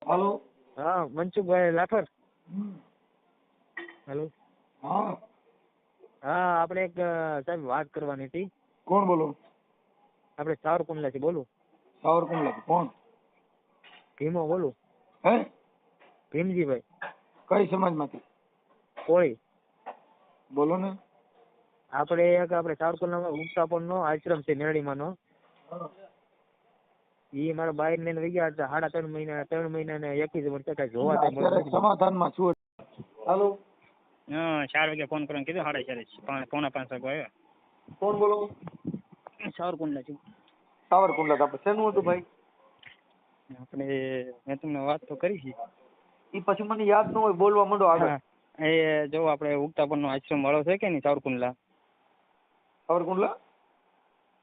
હાલો. હા મનસુખભાઈ લાઠર. હેલો. હા હા આપણે એક સાહેબ વાત કરવાની હતી. કોણ બોલો? આપણે સાવરકુંડલાથી બોલું. સાવરકુંડલા કોણ? ભીમો બોલું. હે? ભીમજીભાઈ. કઈ સમાજમાંથી? કોળી. બોલો ને. આપણે સાવરકુંડલામાં ઉગતાપણનો આશ્રમ છે મેરડીમાંનો. ઈ મારા બાઈ ને વહી ગયા હતા 3.5 મહિના ને 21 વર્ષ કઈ જોવા તો અત્યારે સમાધાનમાં છું. હાલો. 4 વાગે ફોન કરીને કીધું 4:30 પોણા 5 વાગે આવ્યો. કોણ બોલો? સાવરકુંડલા. સાવરકુંડલા. આપણે શેનું હતું ભાઈ? આપણે મેં તમને વાત તો કરી છે. ઈ પછી મને યાદ ન હોય, બોલવા માંડો આગળ. એ જો આપણે ઉગતાપણનો આશ્રમ વાળો છે કે નહીં સાવરકુંડલા.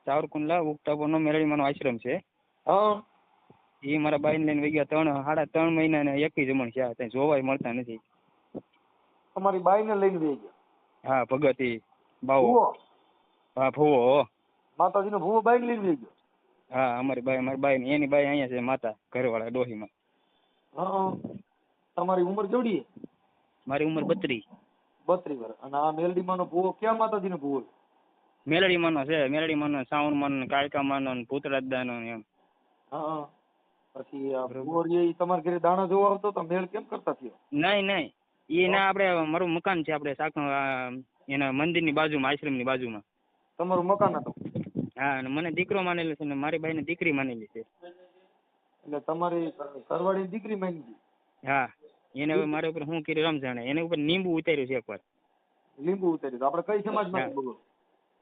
સાવરકુંડલા ઉગતાપણનો મેરડીમાંનો આશ્રમ છે. હા. એ મારા બાઈને લઈને વહી ગયા 3.5 મહિના ને 21 જમણ છે. ત્યાં જોવાય મળતા નથી. તમારી બાઈને લઈને વહી ગયા? હા ભગતી બાવો. હા ભૂવો. માતાજીનો ભૂવો બાઈને લઈને વહી ગયો? હા અમારી બાઈ એની બાઈ અહીંયા છે માતા ઘરવાળા ડોહીમાં. હા. તમારી ઉંમર કેવડી? મારી ઉંમર 32 વર્ષ. અને આ મેલડીમાંનો ભૂવો ક્યાં માતાજીનો ભૂવો? મેલડીમાંનો છે. મેલડીમાંનો સાવણમાંનો કાળકામાંનો ભૂતરાજદાનો એમ. હા. પછી આ ભૂવો ઈ તમારા ઘરે દાણા જોવા આવતો તો મેળ કેમ કરતા થયો? નહીં એ ના આપણે મારું મકાન છે આપણે એના મંદિરની બાજુમાં આશ્રમની બાજુમાં. તમારું મકાન હતું? હા અને મને દીકરો માનેલો છે ને મારી બાઈને દીકરી માનેલી છે. એટલે તમારી ઘરવાળી દીકરી માંગી? હા. એને હવે મારા ઉપર શું કર્યું રમજાણે એને ઉપર લીંબુ ઉતાર્યું છે એકવાર. લીંબુ ઉતાર્યું? તો આપણે કઈ સમાજમાંથી બોલો?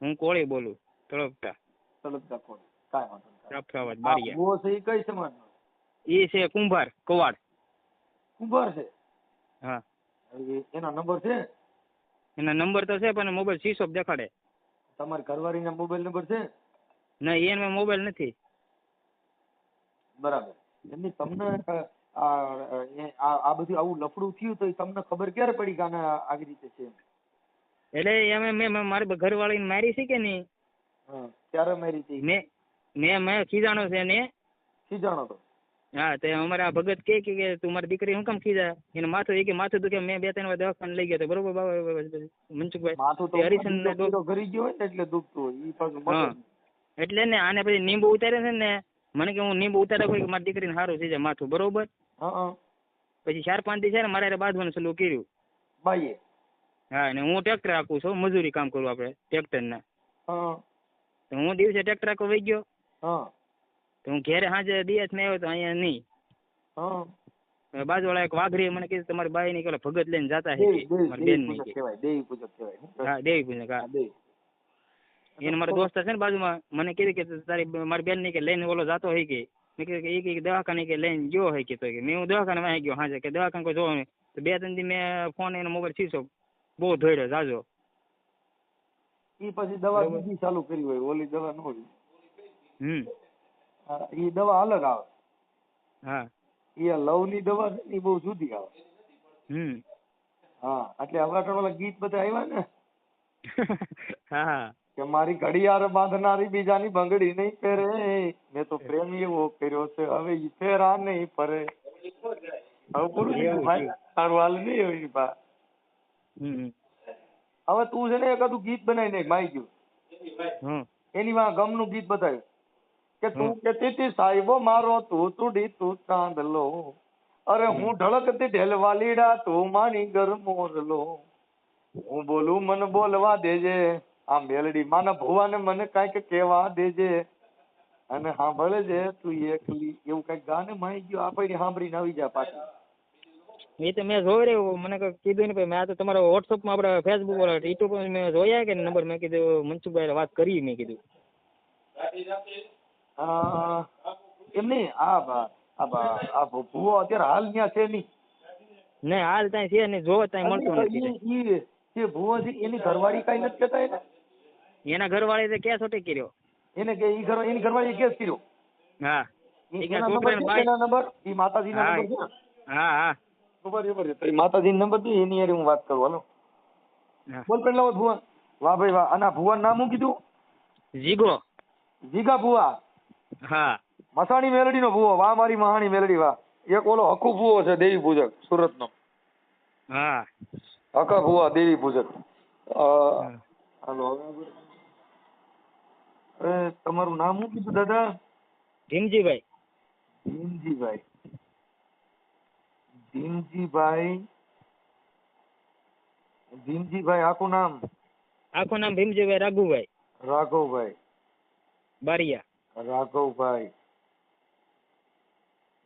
હું કોળી બોલું. તળપતા કોળી. કાંઈ વાંધો નહીં. રાફરાવાદ બારિયા. ભૂવો છે ઈ કઈ સમાજનો? એ છે કુંભાર કવાડ. કુંભાર છે? હા. એના નંબર છે? એના નંબર તો છે પણ મોબાઈલ સ્વિચ ઓફ દેખાડે. તમારી ઘરવાળીના મોબાઈલ નંબર છે? નહીં એનો મોબાઈલ નથી. બરાબર. એમની તમને આ બધું આવું લફડું થયું તો તમને ખબર ક્યારે પડી કે આને આવી રીતે છે? એટલે મેં મારી ઘરવાળીને મારી છે કે નહીં. ક્યારે મારી હતી? મેં ખીજાણો છે ને. ખીજાણો તો? હા. તે અમારા ભગત કે તું મારી દીકરી શું કામ ખીજા? એને માથું દુખે. મેં 2-3 વાર દવાખાને લઈ ગયો તો બરોબર મનસુખભાઈ. માથું તો હરિશન ઘરી ગયો હોય ને એટલે દુખતું હોય. ઈ પાછું એટલે ને આને પછી લીંબુ ઉતારે છે ને મને કે હું લીંબુ ઉતારે કોઈ મારી દીકરીને સારું થઈ જાય માથું બરોબર. પછી 4-5 દી છે ને મારે બાંધવાનું ચાલુ કર્યું બાઈએ. હા અને હું ટ્રેક્ટર હાંકું છું મજૂરી કામ કરું આપણે ટ્રેક્ટરના. તો હું દિવસે ટ્રેક્ટર હાંકવા વહી ગયો. તો હું ઘેરે સાંજે દિવસ ને આવ્યો તો અહીંયા નહીં. બાજુવાળા એક વાઘરી મને કીધું તમારી બાઈ ની ભગત લઈને જતા હે મારી બેન ની. દેવી પૂજક કહેવાય. હા દેવી પૂજક. હા એને મારા દોસ્ત છે ને બાજુમાં મને કીધું કે તારી મારી બેન ની કે લઈને ઓલો જાતો હોય કે મેં કીધું કે દવાખાને કે લઈને ગયો હોય કે તો મેં હું દવાખાને વાંચી ગયો હાજે કે દવાખાને કોઈ જોવા નહીં. તો 2-3 દી મેં ફોન એનો મોબાઈલ શીશો બહુ ધોડ્યો જાજો. ઈ પછી દવા બીજી ચાલુ કરી હોય ઓલી દવા ન હોય. ઈ દવા અલગ આવે. હા. ઈ લવ ની દવા છે ઈ બહુ જુદી આવે. હા એટલે અવરાટણ વાળા ગીત બધા આવ્યા ને. હા. કે મારી ઘડિયાળ બાંધનારી બીજાની બંગડી નહીં પહેરે મેં તો પ્રેમ એવો કર્યો છે હવે ઈ ફેરા નહીં ફરે. હવે પૂરું ભાઈ તારું હાલ નહીં હોય બા. હવે તું છે ને એકાદું ગીત બનાવી નાખ માઈ ગયું એની માં ગમનું ગીત બતાવ્યું કે તું કેતી હતી સાહેબો મારો તું તુડી તું ચાંદલો અરે હું ઢળકતી ઢેલવાલીડા તું માની ગર મોરલો હું બોલું મને બોલવા દેજે આ મેલડી માના ભુવાને મને કઈક કેવા દેજે અને સાંભળે છે તું એકલી એવું કઈક ગાને માઈ ગયું આપણે સાંભળીને આવી જા પાછી. એ તો મેં જોઈ રહ્યો મને કીધું ને મેં આ તો તમારા વોટ્સઅપમાં આપણે ફેસબુક યુટ્યુબ પર મેં જોયા કે નંબર મેં કીધું મનસુખભાઈ વાત કરી મેં કીધું. એમ નહીં આ ભૂવો અત્યારે હાલ ત્યાં છે નહીં? નહીં હાલ ત્યાં છે નહીં જોવા ત્યાં મળતો નથી. જે ભૂવો છે એની ઘરવાળી કઈ નથી કહેતા એને? એના ઘરવાળી કેસ ઓટે કર્યો એને કે એની ઘરવાળી કેસ કર્યો? હા. એના નંબર ઈ માતાજીના નંબર છે? હા હા બરાબર છે. માતાજીનો નંબર છે એની હારે હું વાત કરું. હાલો બોલ પેલા લાવો ભુવા. વાહ ભાઈ વાહ. અને ભુવાનું નામ શું કીધું? જીગા ભુવા. હા. મસાણી મેલડી નો ભુવો. વાહ મારી મહાણી મેલડી વાહ. એક ઓલો હકુ ભુવો છે દેવી પૂજક સુરતનો. હા હકા ભુવા દેવી પૂજક. હા. હાલો હવે તમારું નામ શું કીધું દાદા? ભીમજીભાઈ. ભીમજીભાઈ. ભીમજીભાઈ. ભીમજીભાઈ આખું નામ? આખું નામ ભીમજીભાઈ રાઘુભાઈ રાઘવભાઈ. બારિયા. રાઘવભાઈ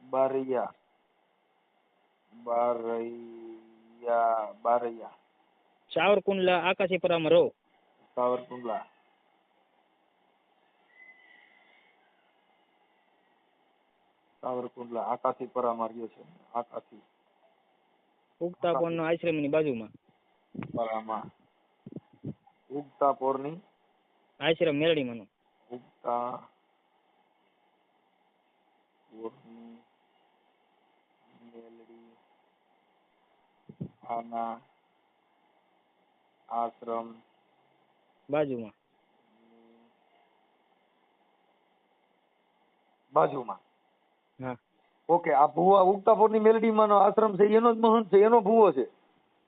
બારૈયા. બારૈયા. સાવરકુંડલા આકાશીપુરામાં રહો. સાવરકુંડલા. સાવરકુંડલા આકાશીપરામાં રહ્યો છે. આકાશી ઉગતા પોળનો આશ્રમની બાજુમાં. પરામાં. ઉગતા પોરની આશ્રમ મેલડીમાંનો. ઉગતા પોરની મેલડી આના આશ્રમ બાજુમાં. બાજુમાં. હા ઓકે. આ ભુવા ઉગતા પોરની મેલડીમાં નો આશ્રમ છે એનો જ મહંત છે, એનો ભુવો છે?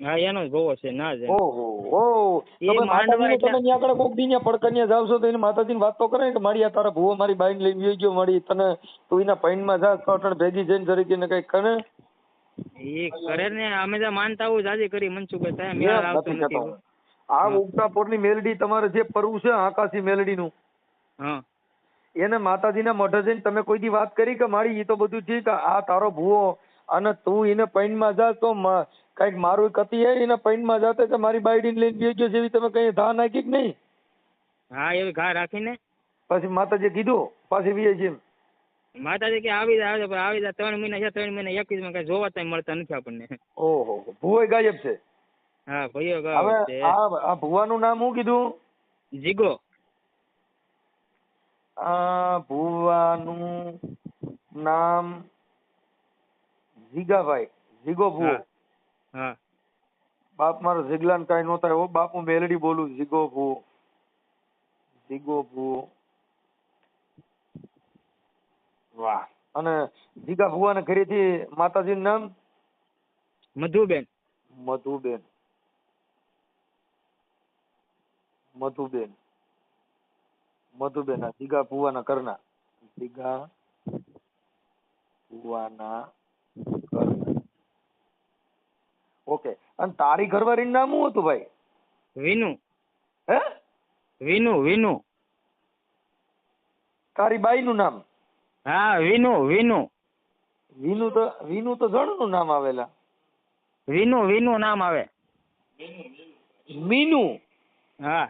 હા એનો જ ભવો છે ના જ. ઓહો ઓહો. એ તમે માંડવા માતાજીને એટલે- તમે ત્યાં આગળ કોક દી ત્યાં પડકન્યા જાવ છો તો એને માતાજીને વાત તો કરે કે મારી આ તારા ભુવો મારી બાઈને લઈને વહી ગયો, મારી તને તું એના પૈણમાં જા કટણ ભેગી જઈને જરીકે ને કઈક કરે. એ કરે ને અમે તો માનતા આવું જાજી કરી મનસુખભાઈ સાહેબ મેળ એમ આવતો નથી કહેતો નથી. હું. આ ઉગતા પોરની મેલડી તમારે જે પરવું છે આકાશી મેલડીનું, હા એને માતાજીના મઢે જઈને તમે કોઈ દી વાત કરી કે મારી એ તો બધું ઠીક, આ તારો ભુવો અને તું એને પૈણમાં જા તો કઈક મારું કતી હે એને પૈણમાં જાતે કે મારી બાયડીને લઈને ગયો ગયો જેવી તમે કઈ ધા નાખી કે નહીં? હા એવી ઘા રાખીને પછી માતાજી કીધું પાછી વીએ છે એમ? માતાજી કે આવી જાય આવી જાય 3 મહિના છે 3 મહિના 21 કઈ જોવા તઈ મળતા નથી આપણને. ઓહો ભુવો ગાયબ છે. હા ભાઈઓ હવે ગાવ છે. આ ભુવાનું નામ શું કીધું? જીગો. આ ભુવાનું નામ જીગાભાઈ. જીગો ભુવો. હા હા બાપ મારો જીગલાન કઈ નો થાય હો બાપ, હું મેલડી બોલું. જીગો ભુવો. જીગો ભુવો. વાહ. અને જીગા ભુવાને ઘરેથી માતાજીનું નામ? મધુબેન. મધુબેન. મધુબેન. મધુબેન. આ જીગા ભુવાના કરના. જીગા ભુવાના કરના. ઓકે. અને તારી ઘરવાળીનું નામ શું હતું ભાઈ? વિનુ. હે? વિનુ વિનુ. તારી બાઈનું નામ? હા વિનુ વિનુ. વિનુ તો જણનું નામ આવેલા. વિનુ વિનુ નામ આવે. મીનુ. હા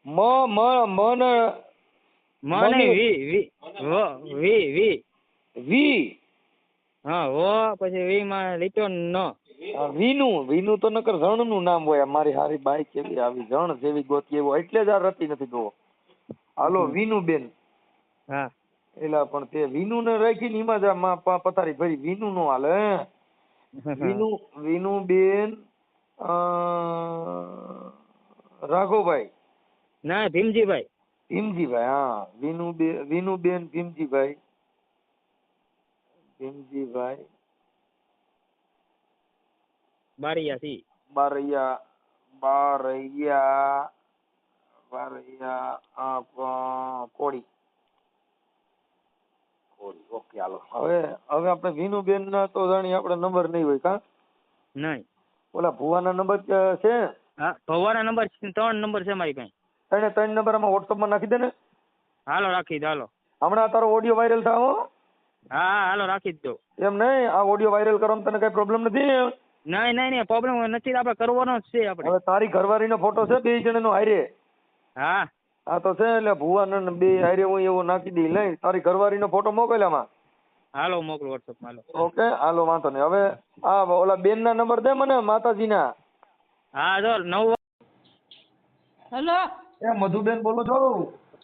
મને મને વી વી વો વી વી વી. હા વો પછી વી માં લીટો ન. વિનુ તો નકર જણનું નામ હોય. મારી હારી બાઈ કેવી આવી જણ જેવી ગોતી એવો એટલે જ આ રતી નથી ગયો. હાલો વિનુબેન. હા એલા પણ તે વિનુ ને રાખીને એમાં જ પથારી ભરી. વિનુ નો હાલે. વિનુબેન રાઘવભાઈ. ના ભીમજીભાઈ. ભીમજીભાઈ. હા વિનુબેન ભીમજીભાઈ. ભીમજીભાઈ બારિયા થી. બારૈયા. બારૈયા. બારૈયા કોળી. ઓકે હાલો. હવે આપણે વિનુબેન ના તો જાણી આપણે નંબર નહીં હોય કા? નહીં. ઓલા ભુવાના નંબર છે? હા ભવાના નંબર 3 નંબર છે મારી પાસે. ત્રણ નંબર આમાં વોટ્સઅપમાં નાખી દે ને. હાલો રાખી દો હાલો. હમણાં તારો ઓડિયો વાયરલ થાવ. હા હાલો રાખી જ દો. એમ નહીં, આ ઓડિયો વાયરલ કરવામાં તને કઈ પ્રોબ્લેમ નથી? નહીં પ્રોબ્લેમ નથી. આપણે કરવાનો જ છે આપણે. હવે તારી ઘરવાળીનો ફોટો છે 2 જણાનો હારે? હા હા તો છે એટલે ભુવાના 2 હારે હું એવો નાખી દઈ. લઈ તારી ઘરવાળીનો ફોટો મોકલ આમાં. હાલો મોકલો વોટ્સઅપ માં. ઓકે હાલો વાંધો નહીં. હવે આ ઓલા બેન ના નંબર દે મને માતાજીના. હા જો 9. હેલો. એ મધુબેન બોલો છો?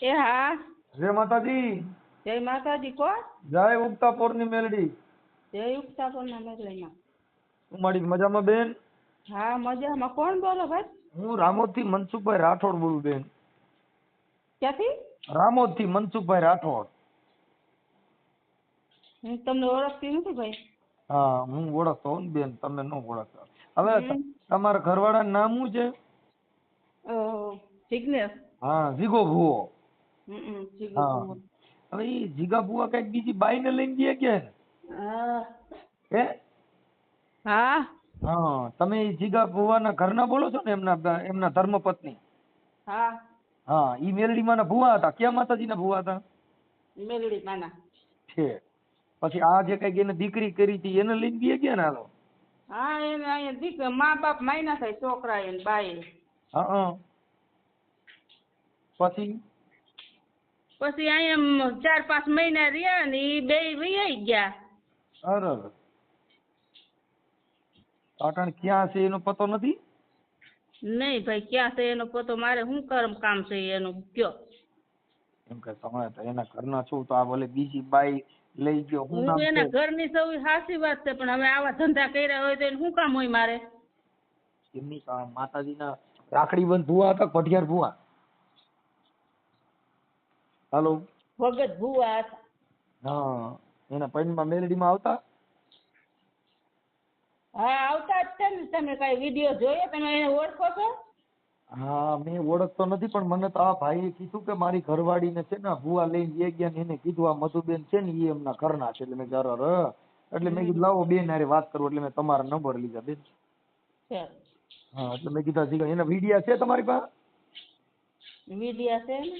એ હા. જય માતાજી. જય માતાજી. કોણ? જય ઉગતા પોરની મેલડી. જય ઉગતાપુરના મેઘલાઈમાં. હું મારી મજામાં બેન? હા મજામાં. કોણ બોલો ભાઈ? હું રામોદથી મનસુખભાઈ રાઠોડ બોલું બેન. ક્યાંથી? રામોદથી મનસુખભાઈ રાઠોડ. હું તમને ઓળખતી નથી ભાઈ. હા હું ઓળખતો હોઉં ને બેન, તમે ન ઓળખતા. હવે હમ. તમારા ઘરવાળાનું નામ શું છે? જિગ્નેશ. હા જીગો ભૂવો. જીગો હા ભૂવો. હવે ઈ જીગા ભૂવા કઈક બીજી બાઈને લઈને ગયા કે હા. હે? હા. હા તમે ઈ જીગા ભૂવાના ઘરના બોલો છો ને, એમના ધર્મપત્ની? હા. હા ઈ મેલડીમાંના ભૂવા હતા. ક્યાં માતાજીના ભૂવા હતા? મેલડી માના. છે. પછી આ જે કઈક એને દીકરી કરી હતી એને લઈને ગયા ગયા ને હાલો? હા એને અહીંયા દીકરા મા બાપ માયના થાય છોકરા એને બાઈ. હા પછી પછી અહીંયા 4-5 મહિના રહ્યા ને ઈ બે વહી ગયા. અરે અટાણ ક્યાં છે એનો પતો નથી? નહીં ભાઈ ક્યાં છે એનો પતો, મારે શું કામ છે એનું કયો? એમ કે તમે તો એના ઘરના છો તો આ ભલે બીજી બાઈ લઈ ગયો, શું હું નામ છે? એના ઘરની સૌ સાચી વાત છે, પણ હવે આવા ધંધા કર્યા હોય તો એને શું કામ હોય મારે? એમની માતાજીના રાખડી બંધ ભૂવા હતા, પઢિયાર ભૂવા? હાલો ભગત ભુવા હતા. હા એના પૈણમાં મેલડીમાં આવતા? હા આવતા જ છે ને. તમે કઈ વિડીયો જોયો? તમે એને ઓળખો છો? હા મેં ઓળખતો નથી, પણ મને તો આ ભાઈએ કીધું કે મારી ઘરવાળીને છે ને ભૂવા લઈને એ ગયા ને એને કીધું આ મધુબેન છે ને એ એમના ઘરના છે. એટલે મેં કીધું એટલે મેં કીધું લાવો બેન હારે વાત કરું, એટલે મેં તમારા નંબર લીધા બેન. છે હા એટલે મેં કીધા એના વિડિયા છે તમારી પાસે? વિડીયા છે ને.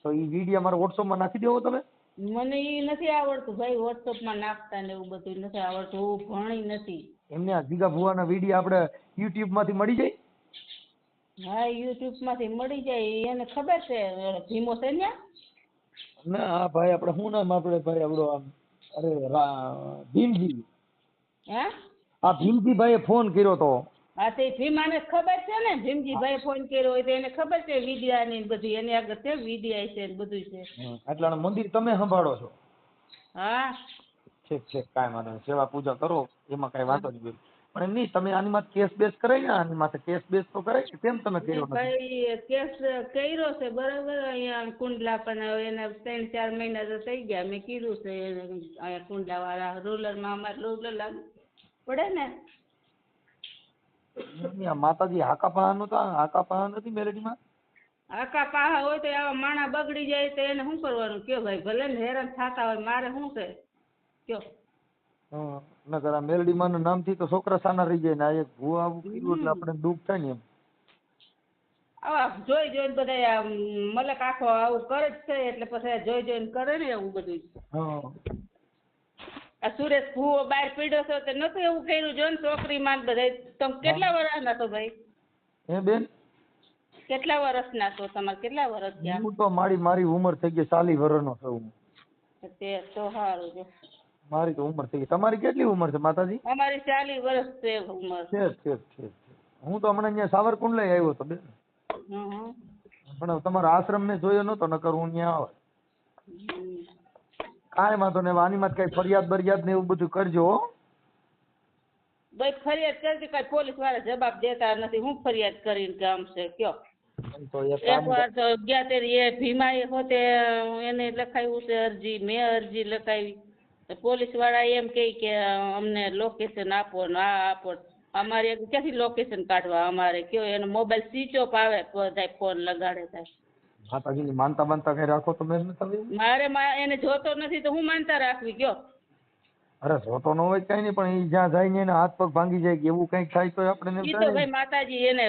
તો એ વિડિયા મારા વોટ્સઅપમાં નાખી દેવો તમે? મને ઈ નથી આવડતું ભાઈ, વોટ્સઅપમાં નાખતા ને એવું બધું નથી આવડતું. હું ભણી નથી. એમને આ જીગા ભુવાના વિડિયા આપણે યુટ્યુબ માંથી મળી જાય? હા યુટ્યુબ માંથી મળી જાય. એને ખબર છે ભીમો છે ને? ના આ ભાઈ આપણે શું નામ આપણે ભાઈ આપણો આમ અરે ભીમજી. હે? આ ભીમજી ભાઈએ ફોન કર્યો તો. હા તે ભીમાને ખબર છે ને. ભીમજીભાઈ ફોન કર્યો હોય તો એને ખબર છે વિડિયા ની બધી. એની આગળ છે વિડિયા છે ને બધું છે. આટલાનું મંદિર તમે સંભાળો છો? હા. ઠીક ઠીક કાંઈ વાંધો નહીં, સેવા પૂજા કરો એમાં કાંઈ વાંધો નહીં. પણ એમ નહીં, તમે આની માથે કેસ બેસ કરાય ને, આની માથે કેસ બેસ તો કરાય ને, કેમ તમે કર્યો નથી? ભાઈ કેસ કર્યો છે બરાબર. અહીંયા કુંડલા પણ હવે એના 3-4 મહિના તો થઈ ગયા. મેં કીધું છે અહીંયા કુંડલા વાળા રૂરલમાં, અમારે રૂરલ લાગુ પડે ને. આ માતાજી હાકા પાહા નતા, હાકા પાહા નથી મેલેડીમાં? આકા પાહા હોય તો આવા માણા બગડી જાય તો એને શું કરવાનું કયો ભાઈ? ભલે ને હેરાન થતા હોય, મારે શું છે કયો? નકર આ મેલડીમાં ના નામથી તો છોકરા સાના રહી જાય ને, આ એક ભૂવા આવું કર્યું એટલે આપણે દુઃખ થાય ને એમ. આવા જોઈ જોઈને બધા મલક આખો આવું કરે જ છે, એટલે પછી જોઈ જોઈને કરે ને એવું બધું. આ સુરેશ ભૂવો બહાર પીડ્યો છે તો નતું એવું કર્યું? જો ને છોકરી માં બધા. તમે કેટલા વર્ષના છો ભાઈ? હે બેન? કેટલા વર્ષના છો? તમારે કેટલા વર્ષ થયા? હું તો મારી ઉંમર થઈ ગઈ 40 વર્ષનો છું. તે તો સારું છે. મારી તો ઉંમર થઈ ગઈ. તમારી કેટલી ઉંમર છે માતાજી? અમારી 40 વર્ષ છે ઉંમર. છે. હું તો હમણાં અહીંયા સાવરકુંડલા આવ્યો હતો બેન. પણ તમારો આશ્રમ મેં જોયો નતો, નકર હું ત્યાં આવે. કાંઈ વાંધો નહીં, આની માં કઈ ફરિયાદ બરિયાદ ને એવું બધું કરજો હો. ભાઈ ફરિયાદ કરતી કઈ પોલીસ વાળા જવાબ દેતા નથી. હું ફરિયાદ કરીને કામ છે કયો? તો એક વાર તો ગયા તે એ ભીમા એ હોતે એને લખાવ્યું છે અરજી. મેં અરજી લખાવી. પોલીસ વાળા એમ કહે કે અમને લોકેશન આપો ને આ આપો. અમારે ક્યાંથી લોકેશન કાઢવા? અમારે કયો એનો મોબાઈલ સ્વિચ ઓફ આવે બધા ફોન લગાડે થાય. માતાજીની માનતા બાનતા કઈ રાખો તમે? મારે એને જોતો નથી તો હું માનતા રાખવી કયો? અરે જોતો ન હોય કઈ નહીં, પણ એ જ્યાં જાય ને એના હાથ પગ ભાંગી જાય કે એવું કઈક થાય તો આપણે ઈ તો ભાઈ માતાજી એને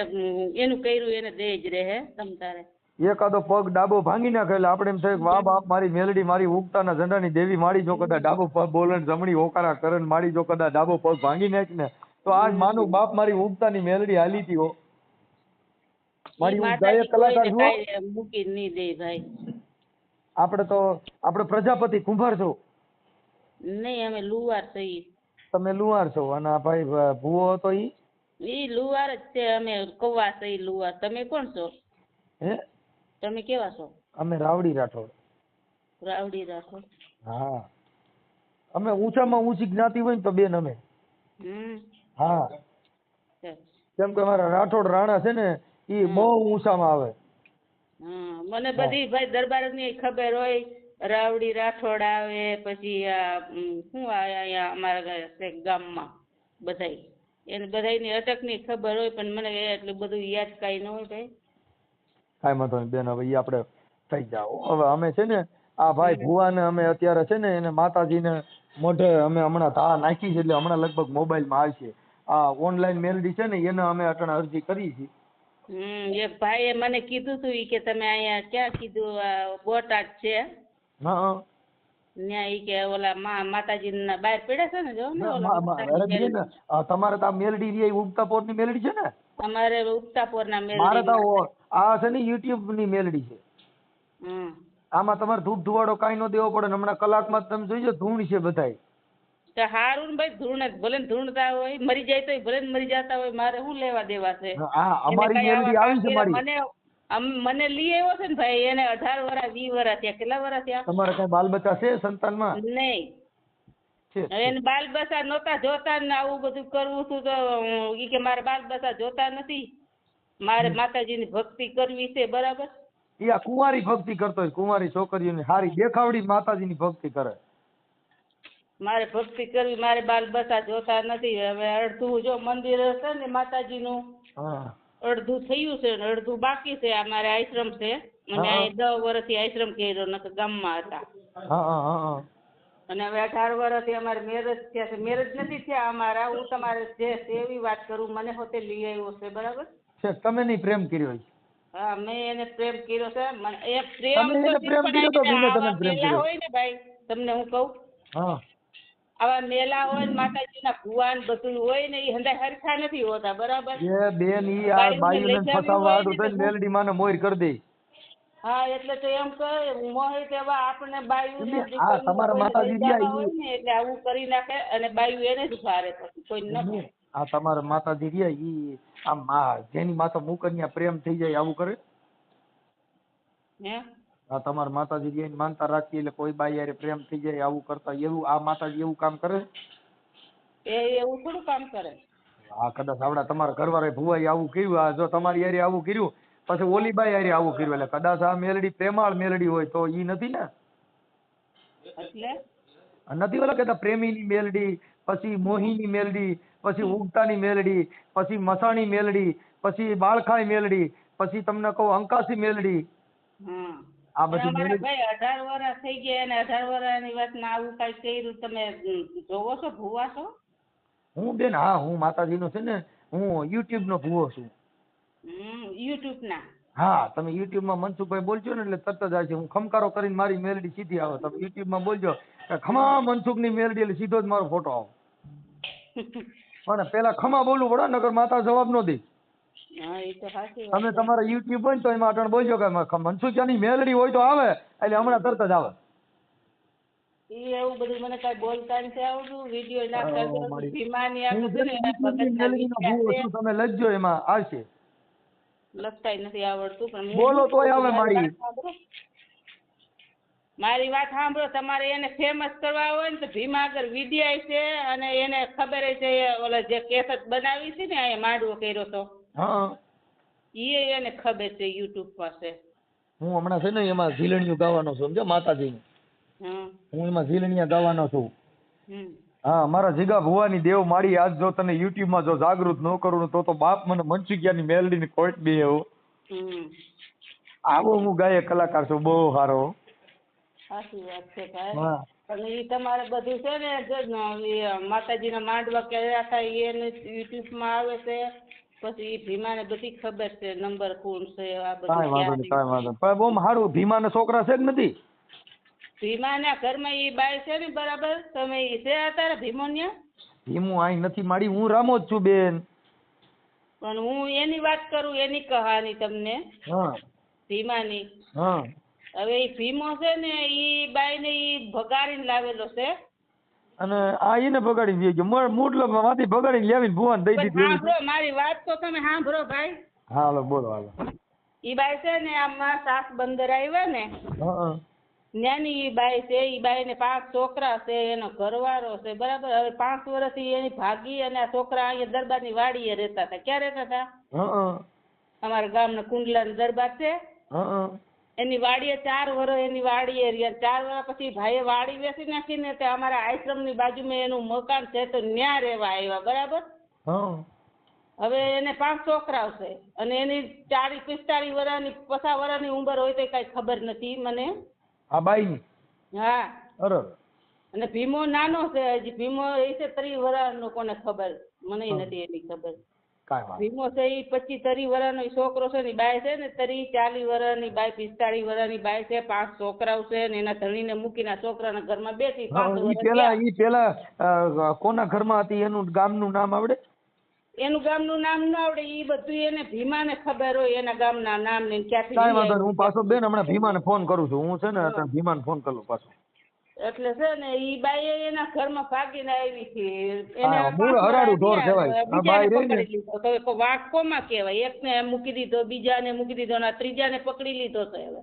એનું કર્યું એને દે જ રહે તમ તારે. એકાદો પગ ડાબો ભાંગી નાખે એટલે આપણે એમ થાય વાહ બાપ મારી મેલડી મારી ઉગતાના ઝંડાની દેવી મારી જો કદાચ ડાબો પગ બોલે જમણી હોકારા કરે મારી જો કદાચ ડાબો પગ ભાંગી નાખ ને તો આજ માનું બાપ મારી ઉગતાની મેલડી હાલી હતી હો. મારી ગાયક કલાકાર છો. મૂકી નહીં દે ભાઈ. આપણે પ્રજાપતિ કુંભાર છો? નહીં અમે લુવાર છીએ. તમે લુહાર છો અને આ ભાઈ ભૂવો હતો ઈ લુવાર જ છે. અમે કવા છીએ લુવાર. તમે કોણ છો? હે તમે કેવા છો? અમે રાવડી રાઠોડ. રાવડી રાઠોડ. હા અમે ઊંચામાં ઊંચી જ્ઞાતિ હોય ને તો બેન અમે. હા કેમ કે અમારા રાઠોડ રાણા છે ને ઈ બહુ ઊંચામાં આવે. મને બધી ભાઈ દરબાર ની ખબર હોય. રાવડી રાઠોડ આવે, પછી શું અહીંયા અમારા ગામમાં બધાય, એને બધાયની અટકની ખબર હોય, પણ મને એટલું બધું યાદ કાંઈ ન હોય ભાઈ. કાંઈ વાંધો નહીં બેન, હવે ઈ આપણે થઈ જાઓ. હવે અમે છે ને આ ભાઈ ભુવાને અમે અત્યારે છે ને એને માતાજીને મોઢે અમે હમણાં ધા નાખી છે, એટલે હમણાં લગભગ મોબાઈલમાં આવશે. આ ઓનલાઈન મેલડી છે ને એને અમે અટણ અરજી કરી છે. એક ભાઈએ મને કીધું તું ઈ કે તમે અહીંયા ક્યાં કીધું બોટાદ છે, હા ત્યાં ઈ કે ઓલા માતાજીના બહાર પડ્યા છે ને, જો ને ઓલા તમારે તો આ મેલડી રહી ઉગતાપોરની મેલડી છે ને? અમારે ઉગતાપોરના મારે તો મેલડી. આ છે ને યુટ્યુબ ની મેલડી છે. આમાં તમારે ધૂપ ધુવાડો કાંઈ ન દેવો પડે ને, હમણાં કલાકમાં જ તમે જોઈજો ધૂણ છે બધાય. તો હારું ને ભાઈ, ધૂણ ભલે ધૂણતા હોય, મરી જાય તો ભલે મરી જતા હોય, મારે શું લેવા દેવા છે? હા અમારી મેલડી આવી છે મારી. મને લઈ આવ્યો છે ને ભાઈ, એને 18 વર્ષ 20 વર્ષ થયા. કેટલા વર્ષ થયા? તમારે કઈ બાલ બચ્ચા છે સંતાનમાં? નહીં. એને બાલ બચ્ચા નહોતા જોતા ને આવું બધું કરવું હતું, તો ઈ કે મારે બાલ બચ્ચા જોતા નથી, મારે માતાજીની ભક્તિ કરવી છે. બરાબર. ઈ આ કુંવારી ભક્તિ કરતો હોય, કુંવારી છોકરીઓની હારી દેખાવડી માતાજીની ભક્તિ કરે. મારે ભક્તિ કરવી, મારે બાલ બચ્ચા જોતા નથી. હવે અડધું જો મંદિર છે ને માતાજીનું, અડધું થયું છે ને અડધું બાકી છે. આ મારે આશ્રમ છે, અને 10 વર્ષથી આશ્રમ કર્યો, નકર ગામમાં હતા. અને હવે 18 વર્ષથી અમારે મેરેજ થયા છે. મેરેજ નથી થયા અમારા. હું તમારે જે એવી વાત કરું, મને હોતે લઈ આવ્યો છે. બરાબર છે? તમે નહીં પ્રેમ કર્યો? હા, મેં એને પ્રેમ કર્યો છે. એ પ્રેમ હોય ને ભાઈ, તમને હું કહું, આવા મેલા હોય ને માતાજીના ભુવાન બધું હોય ને, એ હંધાય હરખા નથી હોતા. બરાબર. એ બેન ઈ આ બાયુને ફસાવવા આડું થઈને મેલડી માને મોર કરી દે. હા, એટલે તો એમ કહે મોહિત એવા આપણે બાયુ આ તમારા માતાજી હોય ને એટલે આવું કરી નાખે, અને બાયુ એને જ ભારે, પછી કોઈ ન. આ તમારા માતાજી રહ્યા ઈ આમ જેની માથા મુકન્યા પ્રેમ થઈ જાય આવું કરે. હે આ તમારા માતાજી રહ્યા માનતા રાખી એટલે કોઈ બાઈ યારે પ્રેમ થઈ જાય આવું કરતા, એવું આ માતાજી એવું કામ કરે? એવું થોડું કામ કરે. હા, કદાચ આવડા તમારા ઘરવાળા ભુવાઈ આવું કર્યું, આ જો તમારી યારે આવું કર્યું, પછી ઓલી બાઈ યારે આવું કર્યું, એટલે કદાચ આ મેલડી પ્રેમાળ મેલડી હોય તો ઈ નથી ને. એટલે નથી ઓલા કહેતા પ્રેમીની મેલડી, પછી મોહીની મેલડી, પછી ઉગતાની મેલડી, પછી મસાણી મેલડી, પછી બાળખાઈ મેલડી, પછી તમને કહું અંકાસી મેલડી. આ બધી મેલડી ભાઈ 18 વર્ષ થઈ ગયા, અને 18 વર્ષની વાતમાં આવું કઈ કર્યું, તમે જોવો છો? ભુવા છો? હું બેન, હા, હું માતાજીનો છે ને, હું યુટ્યુબ નો ભુવો છું. યુટ્યુબ ના? હા, તમે યુટ્યુબ માં મનસુખભાઈ બોલજો ને એટલે તરત જ આવશે. હું ખમકારો કરીને મારી મેલડી સીધી આવે. તમે યુટ્યુબ માં બોલજો ખમા મનસુખ ની મેલડી, એટલે સીધો જ મારો ફોટો આવે. પણ પેલા ખમા બોલવું પડે, નકર માતા જવાબ ન દે. તમે તમારા યુટ્યુબ હોય ને તો એમાં અટણ બોલજો કે મનસુખિયાની મેલડી હોય તો આવે, એટલે હમણાં તરત જ આવે. એવું બધું મને કઈ બોલતા નથી આવડતું. વિડીયો નાખતા ભીમાની તમે લખજો, એમાં આવશે. લખતાય નથી આવડતું, પણ બોલો તોય આવે. મારી વાત સાંભળો. તમારે એને ફેમસ કરવા હોય ને તો ભીમા આગળ વિદ્યા છે, અને એને ખબર છે ઓલા જે કેસેટ બનાવી છે ને અહીંયા માંડવો કર્યો તો, એને ખબર છે યુટ્યુબ પાસે. હું હમણાં છે ને એમાં ઝીલણીયું ગાવાનો છું, સમજો માતાજીની. હું એમાં ઝીલણીયા ગાવાનો છું. હા, મારા જીગા ભુવાની દેવ માડી. આજ જો તને યુટ્યુબ માં જો જાગૃત ન કરું તો બાપ મને મનસુખિયાની મેલડી ની કોટ બે આવો હું ગાયક કલાકાર છું, બહુ સારો. સાચી વાત છે ભાઈ. અને એ તમારે બધું છે ને માતાજીના માંડવા કર્યા થાય એને યુટ્યુબ માં આવે છે, પછી ભીમાને બધી ખબર છે, નંબર કોણ છે, આ બધું. કાંઈ વાંધો નહીં, કાંઈ વાંધો નહીં. પણ બહુ સારું. ભીમાના છોકરા છે કે નથી? ભીમાના ઘરમાં ઈ બાઈ છે ને, બરાબર. તમે છે અત્યારે ભીમોન્યા? ભીમું અહીં નથી માડી, હું રામો જ છું બેન. પણ હું એની વાત કરું, એની કહાની તમને. ભીમાની. હવે ઈ ભીમો છે ને, ઈ બાઈ ને ઈ ભગાડીને લાવેલો છે. અને આ એને ભગાડીને ગયો, મોટલો માંથી ભગાડીને લાવીને ભુવાન દઈ દીધી. સાંભળો મારી વાત તો તમે સાંભળો ભાઈ. હા, હાલો બોલો, હાલો. ઈ બાઈ છે ને, આમાં સાસ બંદર આવ્યા ને, નાની ઈ બાઈ છે. ઈ બાઈ ને 5 છોકરા છે, એનો ઘરવાળો છે, બરાબર. હવે 5 વર્ષથી એની ભાગી, અને આ છોકરા અહીંયા દરબારની વાડીએ રહેતા હતા. ક્યાં રહેતા હતા? અમારા ગામના કુંડલા દરબાર છે, એની વાડીએ 4 વર્ષ એની વાડીએ રહ્યા. 4 વર્ષ પછી ભાઈએ વાડી વેચી નાખીને તે અમારા આશ્રમની બાજુમાં એનું મકાન છે તો ન્યા રહેવા આવ્યા. બરાબર. હા. હવે એને 5 છોકરાઓ છે અને એની 40-45 વર્ષની 50 વર્ષની ઉંમર હોય તો કઈ ખબર નથી મને. આ બાઈ? હા. અરે. અને ભીમો નાનો છે હજી. ભીમો એ છે 30 વર્ષનો, કોને ખબર, મને નથી એની ખબર. ભીમો છે એ 25-30 વર્ષનો છોકરો છે ને, બાઈ છે ને 30-40 વર્ષની બાઈ, 45 વર્ષની બાઈ છે. 5 છોકરાઓ છે ને એના ધણીને મૂકીને છોકરાના ઘરમાં બેઠી 5 વર્ષ. પેલા કોના ઘરમાં હતી એનું ગામનું નામ આવડે? એનું ગામનું નામ ન આવડે, એ બધું એને ભીમાને ખબર હોય એના ગામના નામ ને ક્યાંથી. કાંઈ વાંધો નહીં, હું પાછો બેન હમણાં ભીમાને ફોન કરું છું. હું છે ને અત્યારે ભીમાને ફોન કરું પાછો. એટલે છે ને ઈ બાઈ એના ઘરમાં ભાગીને આવી છે. હા, મૂળ હરાડું ઢોર કહેવાય. આ બાઈ રહી ને તો વાઘ કોમાં કહેવાય? એકને મૂકી દીધો, બીજાને મૂકી દીધો, અને ત્રીજાને પકડી લીધો છે હવે.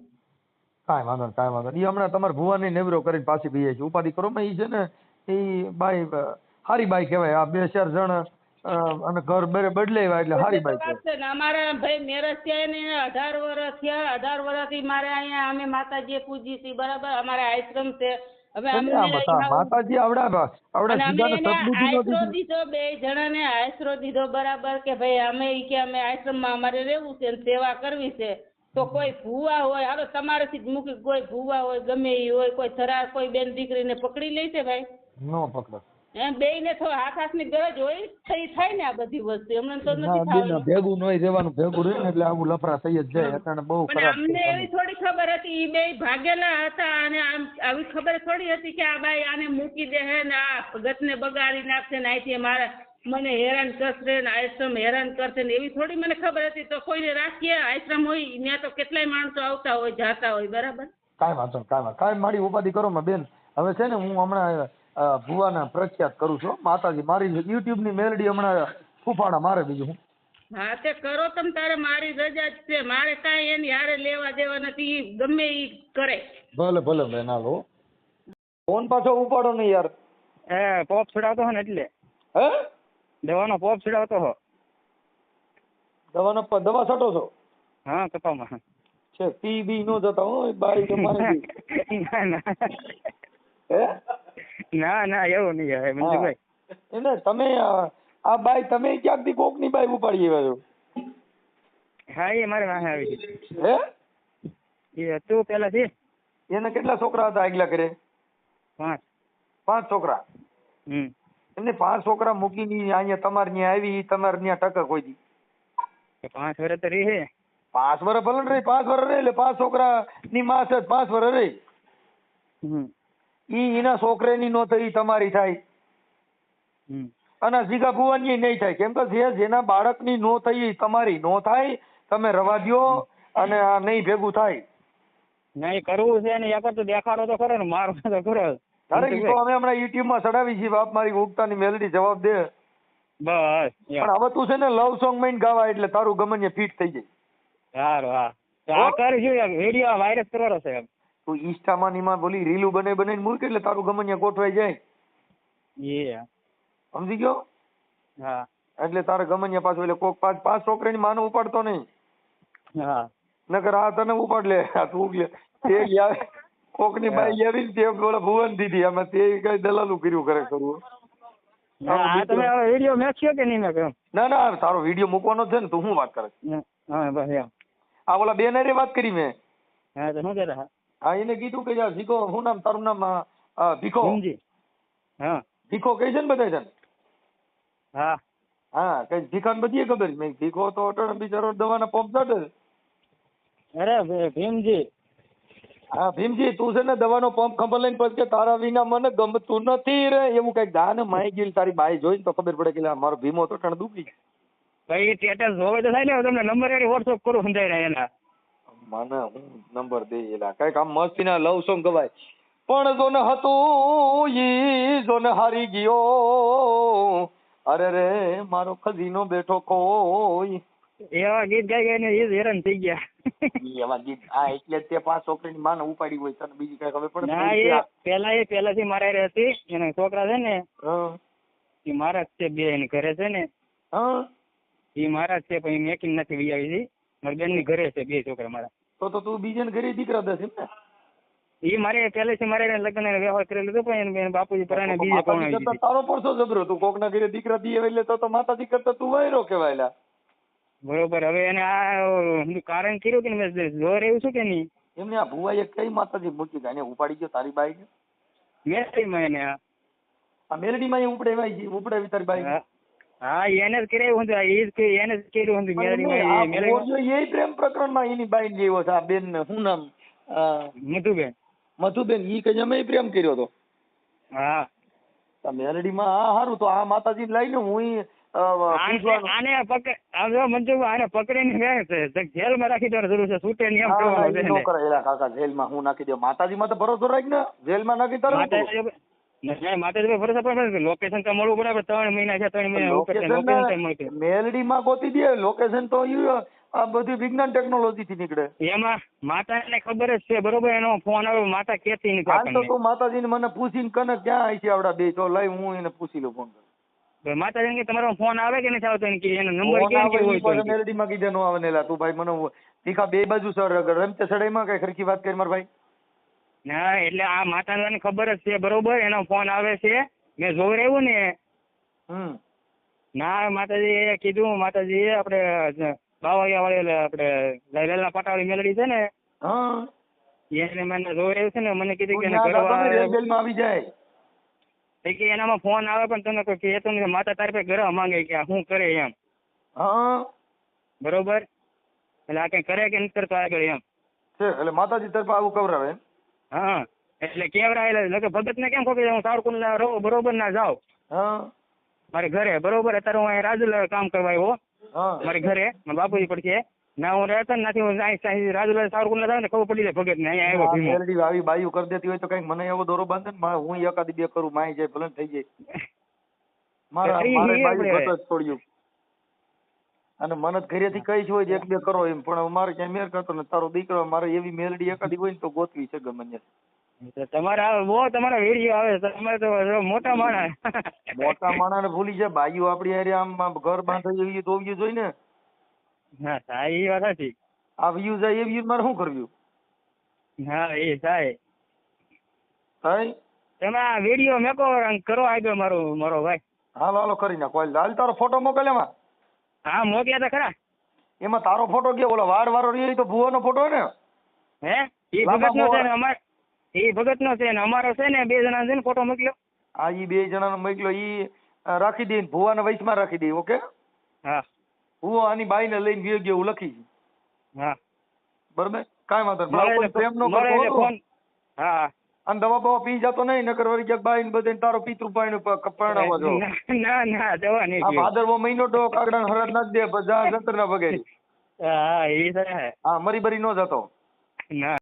કાંઈ વાંધો નહીં, કાંઈ વાંધો નહીં. હમણાં તમારા ભુવાની નેવરો કરીને પાછી બીજે છે. ઉપાધિ કરો માં ઈ છે ને એ બાઈ હારી બાઈ કહેવાય. આ 2-4 જણ અને ઘર બદલાવ્યા એટલે હારી બાઈ કહેવાય. અમારા ભાઈ મેરેજ થયા ને 18 વર્ષ થયા. 18 વર્ષથી મારે અહીંયા અમે માતાજી પૂજી છીએ. બરાબર. અમારા આશ્રમ છે. હવે માતાજી આવડા આશરો દીધો, 2 જણાને આશરો દીધો. બરાબર. કે ભાઈ અમે આશ્રમમાં અમારે રહેવું છે, સેવા કરવી છે. તો કોઈ ભૂવા હોય, હાલો તમારાથી જ મૂકી, કોઈ ભૂવા હોય, ગમે એ હોય, કોઈ થરાર કોઈ બેન દીકરીને પકડી લે છે ભાઈ? નો પકડે. એમ બેયને તો હાથની ગરજ હોય થઈ થાય ને આ બધી વસ્તુ. એમને તો નથી થવાનું. ભેગું નહીં રહેવાનું, ભેગું રહે ને એટલે આવું લફરા થઈ જ જાય. અત્યારે બહુ ખરાબ. અમને એવી થોડી ખબર હતી, ઈ બે ભાગેલા હતા અને આમ આવી ખબર થોડી હતી કે આ બાઈ આને મૂકી દે હે ને આ ગતને બગાડી નાખશે ને અહીંથી મારા મને હેરાન કરશે ને આશ્રમ હેરાન કરશે ને, એવી થોડી મને ખબર હતી. તો કોઈને રાખીએ આશ્રમ હોય ત્યાં તો કેટલાય માણસો આવતા હોય જાતા હોય. બરાબર. કાંઈ વાંધો નહીં, કાંઈ મારી ઉપાધિ કરો માં બેન. હવે છે ને હું હમણાં ભુવાના પ્રખ્યાત કરું છું. માતાજી મારી યુટ્યુબ ની મેલડી હમણાં ફૂફાડા મારે. બીજું હું. હા તે કરો તમે તારે, મારી રજા જ છે. મારે કાંઈ એની હારે લેવા દેવા નથી. ગમે ઈ કરે. ભલે ભલે બેન. હાલો ફોન પાછો ઉપાડો નહીં યાર. પોપ છોડાવતો હો ને એટલે. હે? દવાનો પોપ છોડાવતો હો. દવા છટો છો? હા, કપામાં છે. પી બી નો જતા હોય બાઈ તમારે? ના એવું નહીં હવે મંજુભાઈ. એને તમે આ બાઈ તમે ક્યાંકથી કોક ની બાઈ ઉપાડી આવ્યા છો? હા, એ મારે વાહે આવી છે. હે? એ તું પેલા છે. એને કેટલા છોકરા હતા આગલા કરે? 5 છોકરા. એમને 5 છોકરા મૂકીને અહીંયા તમારે ત્યાં આવી, તમારે ત્યાં ટકા કોઈ દી? 5 વર્ષ તો રહી. 5 વર્ષ ભલે રહી, 5 વર્ષ રહી એટલે 5 છોકરા ની માં છે, 5 વર્ષ રહી. ઈ એના છોકરાની નો થઈ, તમારી થાય. અને જીગા ભુવાની નહીં થાય. કેમ કે જેના બાળકની નો થઈ તમારી નો થાય. તમે રવા દ્યો અને આ નહીં ભેગું થાય. નહીં કરવું છે ને યાર, તો દેખાડો તો ખરો ને, મારો તો ખરો. અરે ઈ તો અમે હમણાં યુટ્યુબ માં ચડાવી છીએ. બાપ મારી ઉગતાની મેલડી જવાબ દે. બસ. પણ હવે તું છે ને લવ સોંગ માં ગાવા એટલે તારું ગમને ફિટ થઈ જાય. સારું. હા કરીશું. વિડીયો વાયરસ કરવાનો છે. તું ઇન્સ્ટામાં નીમાં બોલી રીલું બનાવીને મૂક એટલે તારું ગમને ગોઠવાઈ જાય. સમજી ગયો? હા. એટલે તારે ગમને પાછું એટલે કોક 5 છોકરાની માનો ઉપાડતો નહીં. હા. નકર આ તને ઉપાડ લે. આ તું લે તે આવે કોક ની બાઈ આવી તે બોલા ભુવન દીધી આમાં તે કઈ દલાલું કર્યું કરે કરવું. તમે વિડીયો મેક્યો કે નહીં મેક્યો? ના તારો વિડીયો મૂકવાનો છે ને. તું શું વાત કરે? હા બસ એમ. આ ઓલા બેન હારે વાત કરી મેં. હા તો શું કહેતા? હા એને કીધું કે યાર ભીખો, શું નામ તારું નામ? ભીખો. હા ભીખો કઈ છે ને બધા છે. હા કઈ ભીખાને બધી ખબર. મેં ભીખો તો અટણ બિચારો દવાના પંપ ચડે. અરે ભીમજી. હા ભીમજી, તું છે ને દવાનો પંપ ખબર લઈને પછી કે તારા વિના મને ગમતું નથી રે એવું કઈક દાને માઈ ગયું. તારી બાઈ જોઈને તો ખબર પડે કે મારો ભીમો તો ટણ દુખી. ભાઈ સ્ટેટસ જોવે તો થાય ને. તમને નંબર એની વોટ્સઅપ કરું સમજાય ને એના. મને હું નંબર દે એલા કઈક આમ મસ્તી ના લવ સોંગ ગવાય. પણ જો ને હતું ઈ જો ને હારી ગયો. અરે રે મારો ખજીનો બેઠો કોઈ. એવા ગીત ગાઈ ગાઈને એ હેરાન થઈ ગયા. એવા ગીત એટલે તે 5 છોકરીની માને ઉપાડી હોય તને બીજી કઈ ખબર પડે? ના એ પેલાથી મારા હારે હતી. એના છોકરા છે ને એ મારા જ છે. 2 એની ઘરે છે ને એ મારા જ છે. પણ એ મેકિંગ નથી વી આવી હતી. મારી બેન ની ઘરે છે 2 છોકરા મારા. તો તું બીજાને ઘરે દીકરા દસ એમ ને? એ મારે પહેલેથી મારે એને લગ્ન ને વ્યવહાર કરેલો હતો પણ એને બાપુજી પરાણે બીજે માતાજી પરણાવી કરતા દીધી. તારો પરસો જબરો, તું કોકના ઘરે દીકરા દીએ એટલે તો માતાજી કરતા તું વાયરો કહેવાય લા. બરોબર. હવે એને આ કારણ કર્યું કે મેં જોર એવું છું કે નહીં એમને આ ભુવાએ કઈ માતાજી મૂકી ગાને ઉપાડી ગયો તારી બાઈ ને? મેલડીમાં એને આ મેલડીમાં એ ઉપડાવી તારી બાઈ ને? હા એને જ કરાવ્યું હતું. એ જ એને જ કર્યું હતું મેલડીમાં. એ પ્રેમ પ્રકરણમાં એની બાઈ ને જેવો છે આ બેન ને શું નામ મધુબેન. મધુબેન ઈ કઈ અમે પ્રેમ કર્યો હતો. હા મેલડીમાં આ હારું તો આ માતાજી લઈને હું આને આને પકડીને જેલમાં રાખી દેવાની જરૂર છે. છૂટે નહીં એમ કહેવાનું છે. કાકા જેલમાં હું નાખી દઉં? માતાજીમાં તો ભરોસો રાખ ને, જેલમાં નાખી તારે માતાજી ભરોસા પર લોકેશન તો મળવું પડે. 3 મહિના છે, 3 મહિના ઉપર લોકેશન મળતું. મેલડીમાં ગોતી દે લોકેશન તો આ બધી વિજ્ઞાન ટેકનોલોજી થી નીકળે. એમાં માતાને ખબર જ છે બરોબર. એનો ફોન આવ્યો માતા કેતી નથી હાલ તો આપણને. તું માતાજીને મને પૂછીને કને ક્યાં આવી છે આવડા બે તો લઈ હું એને પૂછી લઉં ફોન કર. માતાજી કે તમારો ફોન આવે કે નથી આવતો એનો નંબર કેમ કે હોય તો મેલડીમાં કીધે નો આવે ને તું ભાઈ મને તીખા બે બાજુ સર રમતે સડાઈમાં કઈ ખરખી વાત કરી માર ભાઈ. ના એટલે આ માતાને ખબર જ છે બરોબર. એનો ફોન આવે છે મેં જોઈ રહ્યું ને. ના માતાજી કીધું માતાજી આપણે બાવાયા વાળી આપણે લેલા પટાવાળી મેલડી છે ને એને મને જોઈ રહ્યું છે ને. મને કીધું કે જેલમાં આવી જાય કે એનામાં ફોન આવે પણ તમે કોઈ કહેતો નથી. માતા તારી પાસે ઘરે માંગે કે શું કરે એમ. બરોબર. એટલે આ કઈ કરે કે નથી કરતો આગળ એમ છે. એટલે માતાજી તરફ આવું કવરાવે એમ? હા એટલે કેવરાયેલા ભગત ને કેમ ખબર હું સાવરકુંડ રહું બરોબર ના જાઉં મારે ઘરે બરોબર. અત્યારે હું રાજુલા કામ કરવા આવ્યો મારે ઘરે બાપુજી પડશે ના હું રહેતો નથી. હું રાજુલા સાવરકુંડ જાઉં ને ખબર પડી જાય ભગત ને અહીંયા આવ્યો. આવી બાયું કરી દેતી હોય તો કઈક મને એવો દોરો બાંધે ને હું એકાદી બે કરું માય જાય ભલે થઈ જાય. મારે બાયું છોડ્યું અને મને ઘરેથી કઈ હોય એક બે કરો એમ પણ મારે ક્યાંય મેર કરતો ને તારો દીકરો મારે એવી મેલડી એકાદી હોય ને તો ગોતવી છે ગમે તમારા બહુ તમારા વિડીયો આવે તમારે તો મોટા માણસ. મોટા માણસ ને ભૂલી જાય બાયું આપડી હારે આમ ઘર બાંધે એવી તો જોઈ ને. હા સારી વાત હતી. આ વ્યૂ જાય એ વ્યૂ મારે શું કરવું? હા એ થાય થાય તમે આ વિડીયો મેકો કરો આગળ મારો ભાઈ. હાલો હાલો કરી નાખો. હાલ તારો ફોટો મોકલ એમાં. હા મોકલ્યા હતા ખરા. એમાં તારો ફોટો ગયો ઓલો વાળ વાળો રહ્યો તો ભુવાનો ફોટો ને? હે એ ભગત નો છે ને અમાર એ ભગત નો છે ને અમારો છે ને 2 જણા છે ને ફોટો મોકલ્યો. હા ઈ 2 જણાનો મોકલ્યો. ઈ રાખી દે ભુવાના વયસમાં રાખી દે. ઓકે હા ભુવો આની બાઈ ને લઈને ગયો ગયો લખી. હા બરોબર કાંઈ વાંધો પ્રેમ નો કરતો. હા અને દવા બવા પી જતો નહીં નકર વળી ક્યાંક બાઈ ને બધે તારો પિતૃ પાણી પરણાવવા જો. ના દવા નહીં. આ ભાદરવો મહિનો તો કાગડા હરાજ નાખ દે જા જંતર ના વગેરે. હા એ છે. હા મરી બરી નો જતો ના.